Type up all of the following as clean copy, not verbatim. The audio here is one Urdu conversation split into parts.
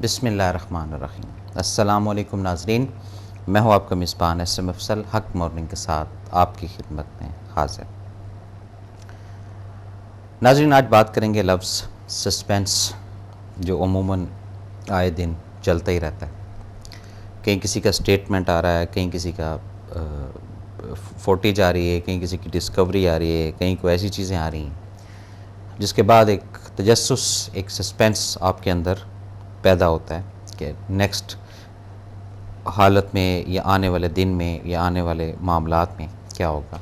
بسم اللہ الرحمن الرحیم۔ السلام علیکم ناظرین، میں ہوں آپ کا میزبان اسم افضل، حق مارننگ کے ساتھ آپ کی خدمت میں حاضر۔ ناظرین، آج بات کریں گے لفظ سسپینس، جو عموماً آئے دن چلتا ہی رہتا ہے۔ کہیں کسی کا سٹیٹمنٹ آ رہا ہے، کہیں کسی کا فوٹیج آ رہی ہے، کہیں کسی کی ڈسکوری آ رہی ہے، کہیں کوئی ایسی چیزیں آ رہی ہیں جس کے بعد ایک تجسس، ایک سسپینس آپ کے اندر پیدا ہوتا ہے کہ نیکسٹ حالت میں یا آنے والے دن میں یا آنے والے معاملات میں کیا ہوگا۔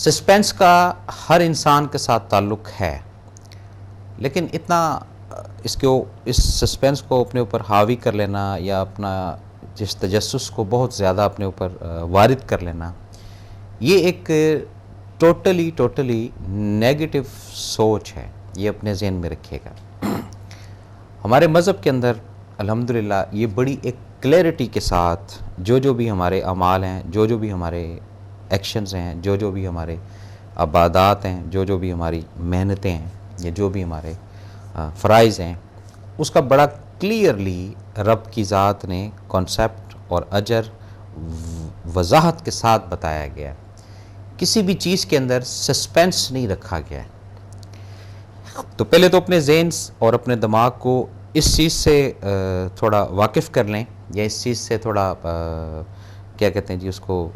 سسپینس کا ہر انسان کے ساتھ تعلق ہے، لیکن اتنا اس سسپینس کو اپنے اوپر حاوی کر لینا یا اپنا جس تجسس کو بہت زیادہ اپنے اوپر وارد کر لینا، یہ ایک ٹوٹلی نیگیٹو سوچ ہے۔ یہ اپنے ذہن میں رکھیے گا۔ ہمارے مذہب کے اندر الحمدللہ یہ بڑی ایک کلیئرٹی کے ساتھ جو بھی ہمارے اعمال ہیں، جو بھی ہمارے ایکشنز ہیں، جو بھی ہمارے عبادات ہیں، جو بھی ہماری محنتیں ہیں یا جو بھی ہمارے فرائض ہیں، اس کا بڑا کلیئرلی رب کی ذات نے کانسیپٹ اور اجر وضاحت کے ساتھ بتایا گیا ہے۔ کسی بھی چیز کے اندر سسپینس نہیں رکھا گیا ہے۔ تو پہلے تو اپنے ذہن اور اپنے دماغ کو اس چیز سے تھوڑا واقف کر لیں، یا اس چیز سے تھوڑا کیا کہتے ہیں جی، اس کو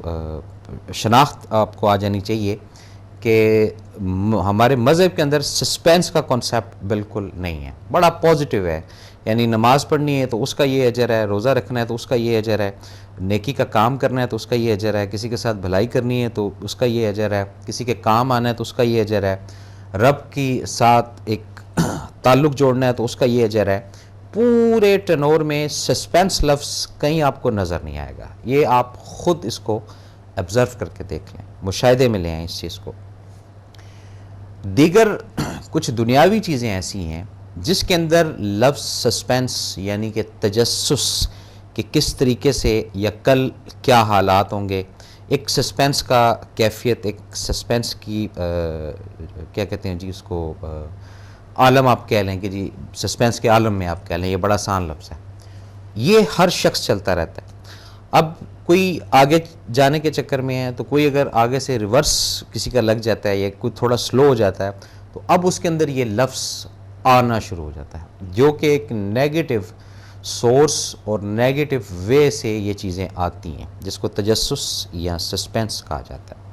شناخت آپ کو آ جانی چاہیے کہ ہمارے مذہب کے اندر سسپینس کا کانسیپٹ بالکل نہیں ہے، بڑا پازیٹیو ہے۔ یعنی نماز پڑھنی ہے تو اس کا یہ اجر ہے، روزہ رکھنا ہے تو اس کا یہ اجر ہے، نیکی کا کام کرنا ہے تو اس کا یہ اجر ہے، کسی کے ساتھ بھلائی کرنی ہے تو اس کا یہ اجر ہے، کسی کے کام آنا ہے تو اس کا یہ اجر ہے، رب کی ساتھ ایک تعلق جوڑنا ہے تو اس کا یہ اجر ہے۔ پورے ٹنور میں سسپینس لفظ کہیں آپ کو نظر نہیں آئے گا۔ یہ آپ خود اس کو آبزرو کر کے دیکھ لیں، مشاہدے میں لے آئیں اس چیز کو۔ دیگر کچھ دنیاوی چیزیں ایسی ہیں جس کے اندر لفظ سسپینس یعنی کہ تجسس کہ کس طریقے سے یا کل کیا حالات ہوں گے، ایک سسپینس کا کیفیت، ایک سسپینس کی کیا کہتے ہیں جی اس کو، عالم آپ کہہ لیں کہ جی سسپینس کے عالم میں آپ کہہ لیں، یہ بڑا آسان لفظ ہے۔ یہ ہر شخص چلتا رہتا ہے۔ اب کوئی آگے جانے کے چکر میں ہے تو کوئی اگر آگے سے ریورس کسی کا لگ جاتا ہے یا کوئی تھوڑا سلو ہو جاتا ہے تو اب اس کے اندر یہ لفظ آنا شروع ہو جاتا ہے، جو کہ ایک نیگیٹو سورس اور نیگیٹو وے سے یہ چیزیں آتی ہیں، جس کو تجسس یا سسپینس کہا جاتا ہے۔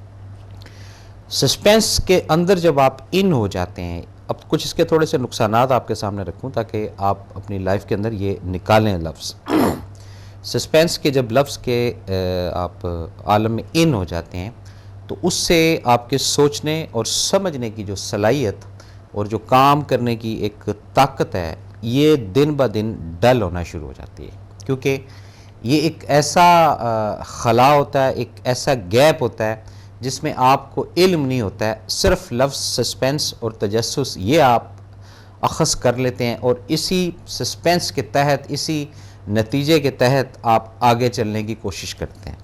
سسپینس کے اندر جب آپ ان ہو جاتے ہیں، اب کچھ اس کے تھوڑے سے نقصانات آپ کے سامنے رکھوں تاکہ آپ اپنی لائف کے اندر یہ نکالیں لفظ۔ سسپینس کے جب لفظ کے آپ عالم میں ان ہو جاتے ہیں تو اس سے آپ کے سوچنے اور سمجھنے کی جو صلاحیت اور جو کام کرنے کی ایک طاقت ہے، یہ دن بہ دن ڈل ہونا شروع ہو جاتی ہے، کیونکہ یہ ایک ایسا خلا ہوتا ہے، ایک ایسا گیپ ہوتا ہے جس میں آپ کو علم نہیں ہوتا ہے، صرف لفظ سسپینس اور تجسس یہ آپ اخذ کر لیتے ہیں اور اسی سسپینس کے تحت، اسی نتیجے کے تحت آپ آگے چلنے کی کوشش کرتے ہیں۔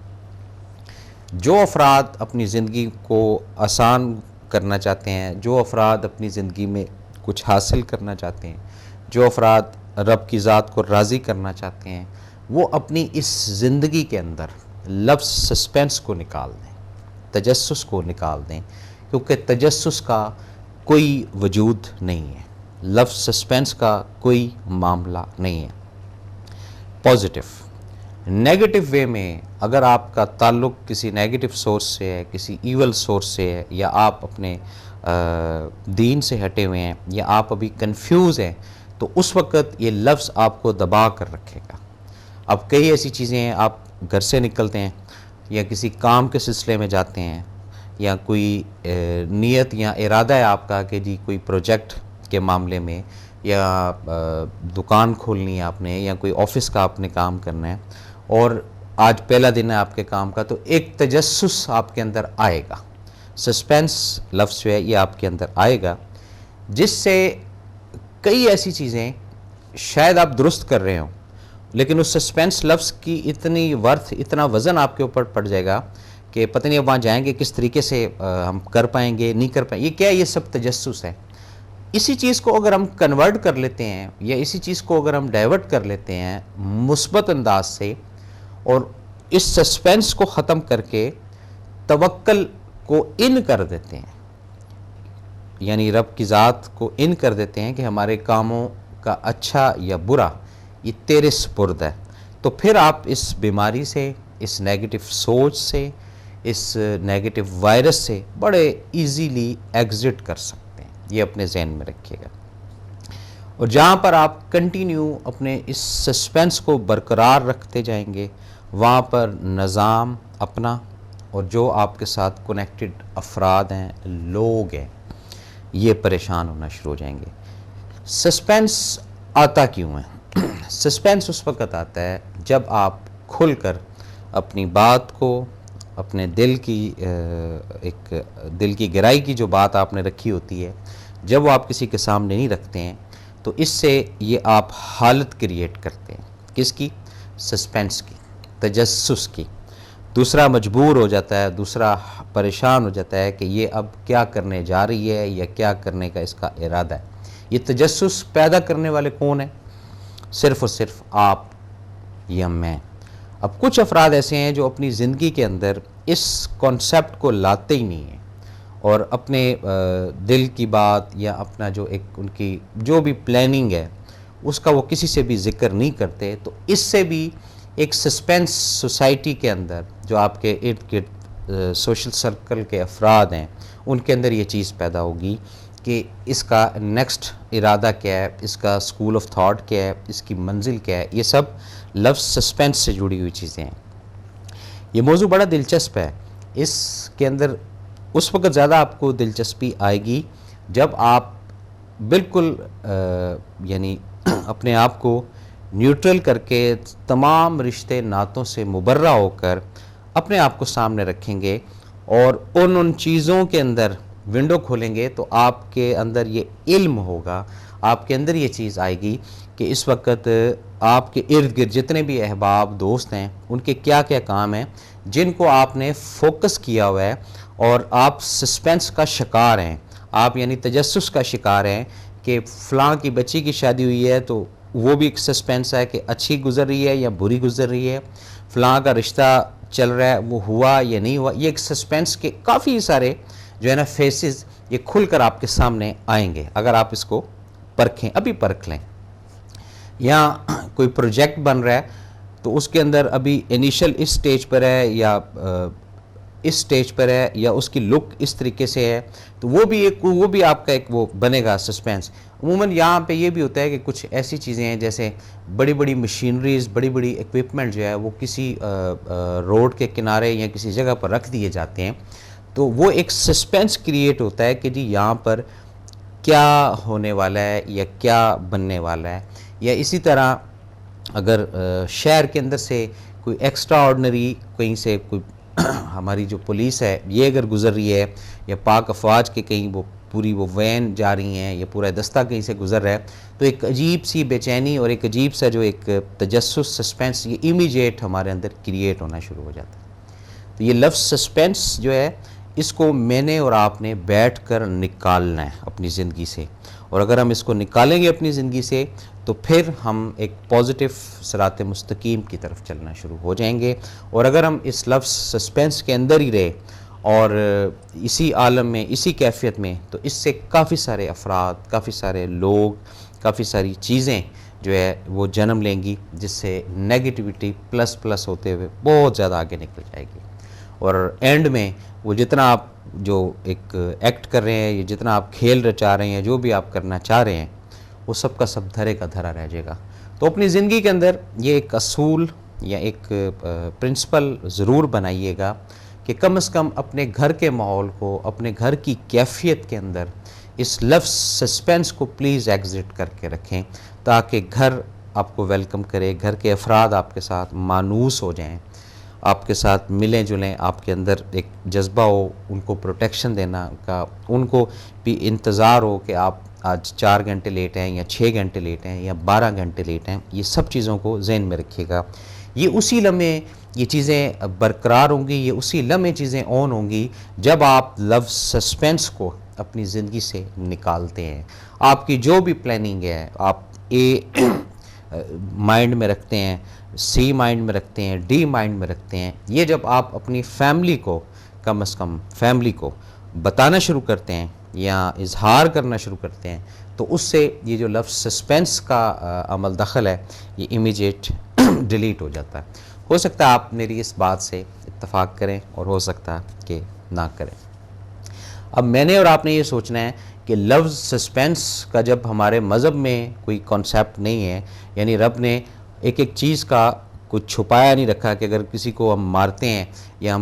جو افراد اپنی زندگی کو آسان کرنا چاہتے ہیں، جو افراد اپنی زندگی میں کچھ حاصل کرنا چاہتے ہیں، جو افراد رب کی ذات کو راضی کرنا چاہتے ہیں، وہ اپنی اس زندگی کے اندر لفظ سسپینس کو نکال دیں، تجسس کو نکال دیں، کیونکہ تجسس کا کوئی وجود نہیں ہے، لفظ سسپینس کا کوئی معاملہ نہیں ہے۔ پازیٹیو نیگیٹو وے میں اگر آپ کا تعلق کسی نیگیٹو سورس سے ہے، کسی ایول سورس سے ہے، یا آپ اپنے دین سے ہٹے ہوئے ہیں، یا آپ ابھی کنفیوز ہیں، تو اس وقت یہ لفظ آپ کو دبا کر رکھے گا۔ اب کئی ایسی چیزیں ہیں، آپ گھر سے نکلتے ہیں یا کسی کام کے سلسلے میں جاتے ہیں، یا کوئی نیت یا ارادہ ہے آپ کا کہ جی کوئی پروجیکٹ کے معاملے میں، یا دکان کھولنی ہے آپ نے، یا کوئی آفس کا آپ نے کام کرنا ہے، اور آج پہلا دن ہے آپ کے کام کا، تو ایک تجسس آپ کے اندر آئے گا، سسپینس لفظ جو ہے یہ آپ کے اندر آئے گا، جس سے کئی ایسی چیزیں شاید آپ درست کر رہے ہوں، لیکن اس سسپینس لفظ کی اتنی ورتھ، اتنا وزن آپ کے اوپر پڑ جائے گا کہ پتہ نہیں اب وہاں جائیں گے کس طریقے سے ہم کر پائیں گے، نہیں کر پائیں گے۔ یہ کیا ہے؟ یہ سب تجسس ہے۔ اسی چیز کو اگر ہم کنورٹ کر لیتے ہیں یا اسی چیز کو اگر ہم ڈائیورٹ کر لیتے ہیں مثبت انداز سے اور اس سسپینس کو ختم کر کے توکل کو ان کر دیتے ہیں، یعنی رب کی ذات کو ان کر دیتے ہیں کہ ہمارے کاموں کا اچھا یا برا یہ تیرے سپرد ہے، تو پھر آپ اس بیماری سے، اس نیگیٹو سوچ سے، اس نیگیٹو وائرس سے بڑے ایزیلی ایگزٹ کر سکتے ہیں۔ یہ اپنے ذہن میں رکھیے گا، اور جہاں پر آپ کنٹینیو اپنے اس سسپینس کو برقرار رکھتے جائیں گے وہاں پر نظام اپنا اور جو آپ کے ساتھ کنیکٹڈ افراد ہیں، لوگ ہیں، یہ پریشان ہونا شروع ہو جائیں گے۔ سسپینس آتا کیوں ہے؟ سسپینس اس وقت آتا ہے جب آپ کھل کر اپنی بات کو، اپنے دل کی گہرائی کی جو بات آپ نے رکھی ہوتی ہے، جب وہ آپ کسی کے سامنے نہیں رکھتے ہیں تو اس سے یہ آپ حالت کریٹ کرتے ہیں، کس کی؟ سسپینس کی، تجسس کی۔ دوسرا مجبور ہو جاتا ہے، دوسرا پریشان ہو جاتا ہے کہ یہ اب کیا کرنے جا رہی ہے یا کیا کرنے کا اس کا ارادہ ہے۔ یہ تجسس پیدا کرنے والے کون ہیں؟ صرف اور صرف آپ یا میں۔ اب کچھ افراد ایسے ہیں جو اپنی زندگی کے اندر اس کانسیپٹ کو لاتے ہی نہیں ہیں اور اپنے دل کی بات یا اپنا جو ایک ان کی جو بھی پلاننگ ہے اس کا وہ کسی سے بھی ذکر نہیں کرتے، تو اس سے بھی ایک سسپینس سوسائٹی کے اندر جو آپ کے ارد گرد سوشل سرکل کے افراد ہیں ان کے اندر یہ چیز پیدا ہوگی کہ اس کا نیکسٹ ارادہ کیا ہے، اس کا سکول آف تھاٹ کیا ہے، اس کی منزل کیا ہے۔ یہ سب لفظ سسپینس سے جڑی ہوئی چیزیں ہیں۔ یہ موضوع بڑا دلچسپ ہے، اس کے اندر اس وقت زیادہ آپ کو دلچسپی آئے گی جب آپ بالکل یعنی اپنے آپ کو نیوٹرل کر کے تمام رشتے ناتوں سے مبرہ ہو کر اپنے آپ کو سامنے رکھیں گے اور ان چیزوں کے اندر ونڈو کھولیں گے، تو آپ کے اندر یہ علم ہوگا، آپ کے اندر یہ چیز آئے گی کہ اس وقت آپ کے ارد گرد جتنے بھی احباب دوست ہیں ان کے کیا کیا کام ہیں جن کو آپ نے فوکس کیا ہوا ہے، اور آپ سسپینس کا شکار ہیں، آپ یعنی تجسس کا شکار ہیں کہ فلاں کی بچی کی شادی ہوئی ہے تو وہ بھی ایک سسپینس ہے کہ اچھی گزر رہی ہے یا بری گزر رہی ہے، فلاں کا رشتہ چل رہا ہے وہ ہوا یا نہیں ہوا۔ یہ ایک سسپینس کے کافی سارے جو ہے نا فیسز یہ کھل کر آپ کے سامنے آئیں گے اگر آپ اس کو پرکھیں، ابھی پرکھ لیں۔ یا کوئی پروجیکٹ بن رہا ہے تو اس کے اندر ابھی انیشل اس سٹیج پر ہے یا اس سٹیج پر ہے یا اس کی لک اس طریقے سے ہے، تو وہ بھی آپ کا ایک وہ بنے گا سسپینس۔ عموماً یہاں پہ یہ بھی ہوتا ہے کہ کچھ ایسی چیزیں ہیں جیسے بڑی بڑی مشینریز، بڑی بڑی ایکوپمنٹ جو ہے وہ کسی روڈ کے کنارے یا کسی جگہ پر رکھ دیے جاتے ہیں، تو وہ ایک سسپینس کریٹ ہوتا ہے کہ جی یہاں پر کیا ہونے والا ہے یا کیا بننے والا ہے۔ یا اسی طرح اگر شہر کے اندر سے کوئی ایکسٹرا آرڈنری کہیں سے کوئی ہماری جو پولیس ہے یہ اگر گزر رہی ہے یا پاک افواج کے کہیں وہ پوری وہ وین جا رہی ہیں یا پورا دستہ کہیں سے گزر رہا ہے، تو ایک عجیب سی بے چینی اور ایک عجیب سا جو ایک تجسس سسپینس یہ امیجیٹ ہمارے اندر کریٹ ہونا شروع ہو جاتا ہے۔ تو یہ لفظ سسپینس جو ہے اس کو میں نے اور آپ نے بیٹھ کر نکالنا ہے اپنی زندگی سے، اور اگر ہم اس کو نکالیں گے اپنی زندگی سے تو پھر ہم ایک پازیٹیو صراط مستقیم کی طرف چلنا شروع ہو جائیں گے۔ اور اگر ہم اس لفظ سسپینس کے اندر ہی رہے اور اسی عالم میں، اسی کیفیت میں، تو اس سے کافی سارے افراد، کافی سارے لوگ، کافی ساری چیزیں جو ہے وہ جنم لیں گی، جس سے نیگیٹیوٹی پلس ہوتے ہوئے بہت زیادہ آگے نکل جائے گی، اور اینڈ میں وہ جتنا آپ جو ایک ایکٹ کر رہے ہیں یا جتنا آپ کھیل رچا رہے ہیں، جو بھی آپ کرنا چاہ رہے ہیں، وہ سب کا سب دھرے کا دھرا رہ جائے گا۔ تو اپنی زندگی کے اندر یہ ایک اصول یا ایک پرنسپل ضرور بنائیے گا کہ کم از کم اپنے گھر کے ماحول کو، اپنے گھر کی کیفیت کے اندر اس لفظ سسپینس کو پلیز ایگزٹ کر کے رکھیں، تاکہ گھر آپ کو ویلکم کرے، گھر کے افراد آپ کے ساتھ مانوس ہو جائیں، آپ کے ساتھ ملیں جلیں، آپ کے اندر ایک جذبہ ہو ان کو پروٹیکشن دینا کا، ان کو بھی انتظار ہو کہ آپ آج 4 گھنٹے لیٹ ہیں یا 6 گھنٹے لیٹ ہیں یا 12 گھنٹے لیٹ ہیں۔ یہ سب چیزوں کو ذہن میں رکھیے گا۔ یہ اسی لمحے یہ چیزیں برقرار ہوں گی، یہ اسی لمحے چیزیں آن ہوں گی جب آپ لفظ سسپینس کو اپنی زندگی سے نکالتے ہیں. آپ کی جو بھی پلاننگ ہے آپ اے مائنڈ میں رکھتے ہیں, سی مائنڈ میں رکھتے ہیں, ڈی مائنڈ میں رکھتے ہیں, یہ جب آپ اپنی فیملی کو کم از کم فیملی کو بتانا شروع کرتے ہیں یا اظہار کرنا شروع کرتے ہیں تو اس سے یہ جو لفظ سسپینس کا عمل دخل ہے یہ امیجیٹ ڈیلیٹ ہو جاتا ہے. ہو سکتا ہے آپ میری اس بات سے اتفاق کریں اور ہو سکتا ہے کہ نہ کریں. اب میں نے اور آپ نے یہ سوچنا ہے کہ لفظ سسپینس کا جب ہمارے مذہب میں کوئی کانسیپٹ نہیں ہے, یعنی رب نے ایک ایک چیز کا کچھ چھپایا نہیں رکھا کہ اگر کسی کو ہم مارتے ہیں یا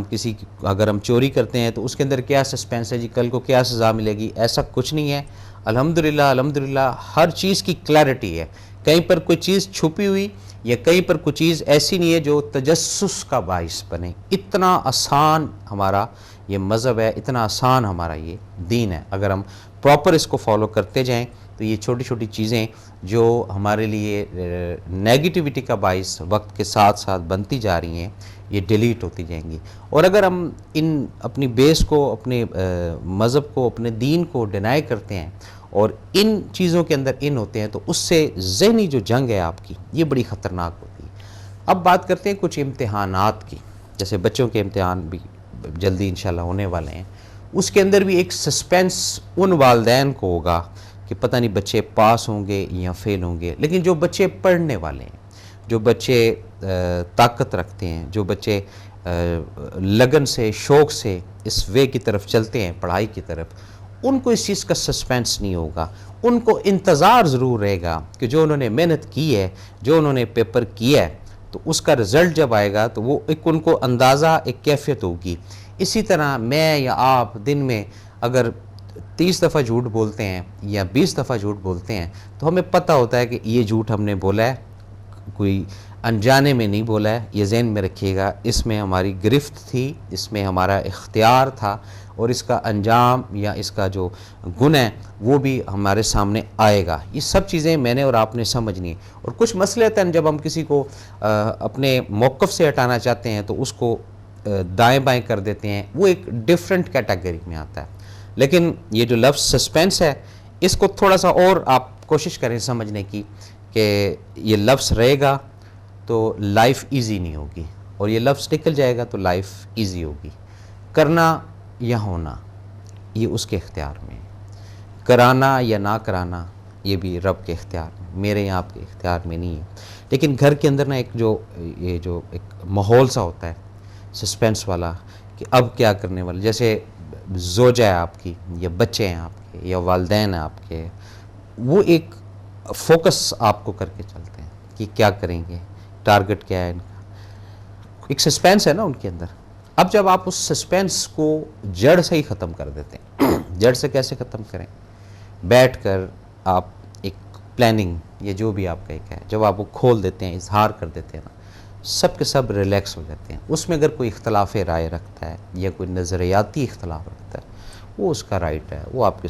اگر ہم چوری کرتے ہیں تو اس کے اندر کیا سسپینس ہے جی, کل کو کیا سزا ملے گی, ایسا کچھ نہیں ہے. الحمدللہ ہر چیز کی کلیئرٹی ہے. کہیں پر کوئی چیز چھپی ہوئی یا کہیں پر کوئی چیز ایسی نہیں ہے جو تجسس کا باعث بنے. اتنا آسان ہمارا یہ مذہب ہے, اتنا آسان ہمارا یہ دین ہے. اگر ہم پراپر اس کو فالو کرتے جائیں تو یہ چھوٹی چھوٹی چیزیں جو ہمارے لیے نیگیٹیوٹی کا باعث وقت کے ساتھ ساتھ بنتی جا رہی ہیں یہ ڈیلیٹ ہوتی جائیں گی. اور اگر ہم اپنی بیس کو, اپنے مذہب کو, اپنے دین کو ڈینائی کرتے ہیں اور ان چیزوں کے اندر ہوتے ہیں تو اس سے ذہنی جو جنگ ہے آپ کی یہ بڑی خطرناک ہوتی ہے. اب بات کرتے ہیں کچھ امتحانات کی. جیسے بچوں کے امتحان بھی جلدی انشاءاللہ ہونے والے ہیں, اس کے اندر بھی ایک سسپینس ان والدین کو ہوگا کہ پتہ نہیں بچے پاس ہوں گے یا فیل ہوں گے. لیکن جو بچے پڑھنے والے ہیں, جو بچے طاقت رکھتے ہیں, جو بچے لگن سے شوق سے اس وے کی طرف چلتے ہیں پڑھائی کی طرف, ان کو اس چیز کا سسپینس نہیں ہوگا. ان کو انتظار ضرور رہے گا کہ جو انہوں نے محنت کی ہے, جو انہوں نے پیپر کیا ہے, تو اس کا رزلٹ جب آئے گا تو وہ ایک ان کو اندازہ, ایک کیفیت ہوگی. اسی طرح میں یا آپ دن میں اگر 30 دفعہ جھوٹ بولتے ہیں یا 20 دفعہ جھوٹ بولتے ہیں تو ہمیں پتہ ہوتا ہے کہ یہ جھوٹ ہم نے بولا ہے, کوئی انجانے میں نہیں بولا ہے. یہ ذہن میں رکھیے گا, اس میں ہماری گرفت تھی, اس میں ہمارا اختیار تھا, اور اس کا انجام یا اس کا جو گناہ ہے وہ بھی ہمارے سامنے آئے گا. یہ سب چیزیں میں نے اور آپ نے سمجھنی ہیں. اور کچھ مسئلے ہوتے ہیں جب ہم کسی کو اپنے موقف سے ہٹانا چاہتے ہیں تو اس کو دائیں بائیں کر دیتے ہیں, وہ ایک ڈیفرنٹ کیٹیگری میں آتا ہے. لیکن یہ جو لفظ سسپینس ہے اس کو تھوڑا سا اور آپ کوشش کریں سمجھنے کی کہ یہ لفظ رہے گا تو لائف ایزی نہیں ہوگی, اور یہ لفظ نکل جائے گا تو لائف ایزی ہوگی. کرنا یا ہونا یہ اس کے اختیار میں ہے, کرانا یا نہ کرانا یہ بھی رب کے اختیار میں, میرے یہاں آپ کے اختیار میں نہیں ہے. لیکن گھر کے اندر نا یہ جو ایک ماحول سا ہوتا ہے سسپینس والا کہ اب کیا کرنے والے, جیسے زوجہ ہے آپ کی یا بچے ہیں آپ کے یا والدین ہیں آپ کے, وہ ایک فوکس آپ کو کر کے چلتے ہیں کہ کیا کریں گے, ٹارگٹ کیا ہے ان کا, ایک سسپینس ہے نا ان کے اندر. اب جب آپ اس سسپینس کو جڑ سے ہی ختم کر دیتے ہیں, جڑ سے کیسے ختم کریں, بیٹھ کر آپ ایک پلاننگ یا جو بھی آپ کا ایک ہے جب آپ وہ کھول دیتے ہیں, اظہار کر دیتے ہیں نا, سب کے سب ریلیکس ہو جاتے ہیں. اس میں اگر کوئی اختلاف رائے رکھتا ہے یا کوئی نظریاتی اختلاف رکھتا ہے وہ اس کا رائٹ ہے, وہ آپ کے